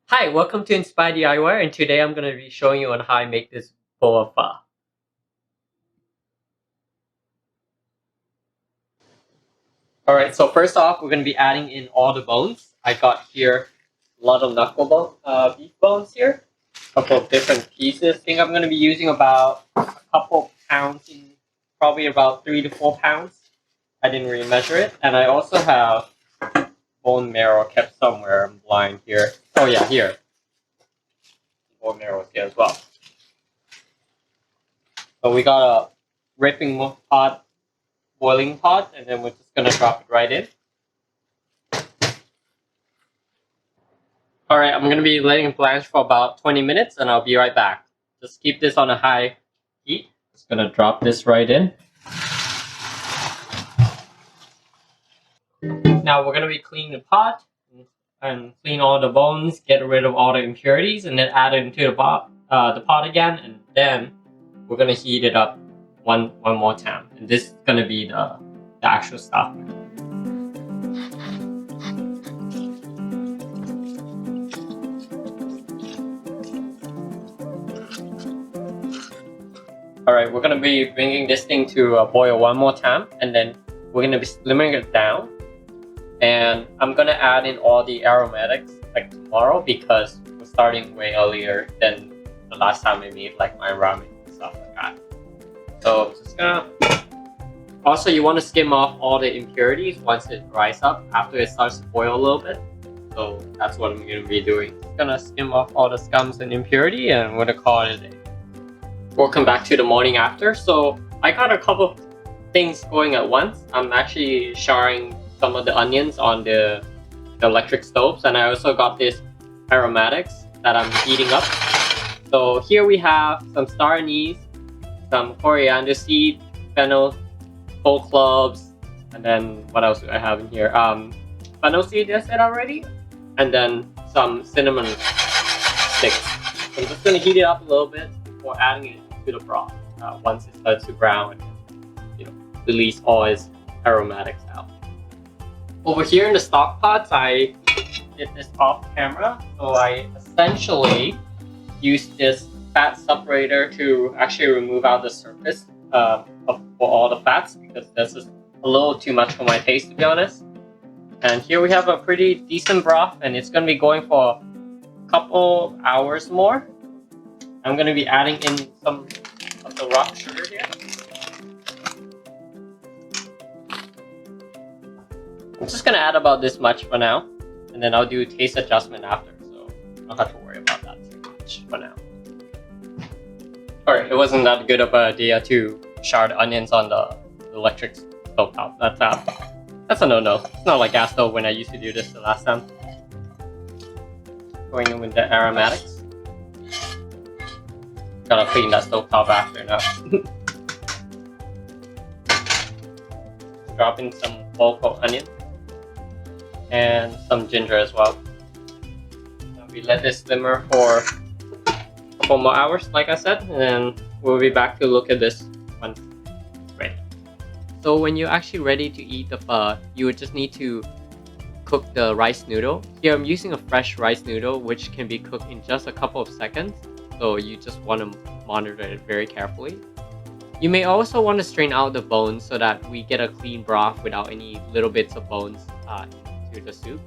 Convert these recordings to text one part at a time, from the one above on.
Hi, welcome to Inspire DIY, and today I'm going to be showing you on how I make this bowl of pho. Alright, so first off, we're going to be adding in all the bones. I got here a lot of beef bones here. A couple of different pieces. I think I'm going to be using about a couple pounds, probably about 3 to 4 pounds. I didn't really measure it. And I also have bone marrow kept somewhere. I'm blind here. Oh yeah, here. Bone marrow is here as well. So we got a ripping pot, boiling pot, and then we're just gonna drop it right in. Alright, I'm gonna be letting it blanch for about 20 minutes and I'll be right back. Just keep this on a high heat. Just gonna drop this right in. Now we're gonna be cleaning the pot and clean all the bones, get rid of all the impurities, and then add it into the pot again, and then we're gonna heat it up one more time. And this is gonna be the actual stuff. Alright, we're gonna be bringing this thing to a boil one more time, and then we're gonna be slimming it down. And I'm gonna add in all the aromatics like tomorrow because we're starting way earlier than the last time I made like my ramen and stuff like that. So just gonna. Also, you want to skim off all the impurities once it dries up after it starts to boil a little bit. So that's what I'm gonna be doing. Just gonna skim off all the scums and impurity, and I'm gonna call it a day. Welcome back to the morning after. So I got a couple of things going at once. I'm actually showering some of the onions on the electric stoves, and I also got this aromatics that I'm heating up. So here we have some star anise, some coriander seed, fennel, whole cloves, and then what else do I have in here? Fennel seed, I said already, and then some cinnamon sticks. So I'm just gonna heat it up a little bit before adding it to the broth. Once it starts to brown, and release all its aromatics out. Over here in the stock pots, I did this off camera. So I essentially used this fat separator to actually remove out the surface for all the fats, because this is a little too much for my taste, to be honest. And here we have a pretty decent broth, and it's going to be going for a couple hours more. I'm going to be adding in some of the rock sugar here. I'm just gonna add about this much for now, and then I'll do a taste adjustment after, so I don't have to worry about that too much for now. Alright, it wasn't that good of an idea to shower the onions on the electric stove top. That's a no-no. It's not like gas stove when I used to do this the last time. Going in with the aromatics. Gotta clean that stove top after now. Drop in some whole cooked onion and some ginger as well. Now we let this simmer for a couple more hours, like I said, and then we'll be back to look at this once it's ready. So when you're actually ready to eat the pho, you would just need to cook the rice noodle. Here I'm using a fresh rice noodle, which can be cooked in just a couple of seconds, so you just want to monitor it very carefully. You may also want to strain out the bones so that we get a clean broth without any little bits of bones into the soup.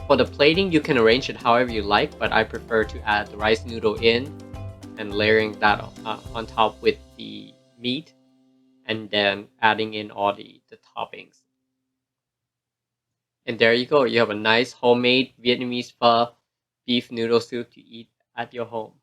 For the plating, you can arrange it however you like, but I prefer to add the rice noodle in and layering that on top with the meat, and then adding in all the toppings. And there you go, you have a nice homemade Vietnamese pho beef noodle soup to eat at your home.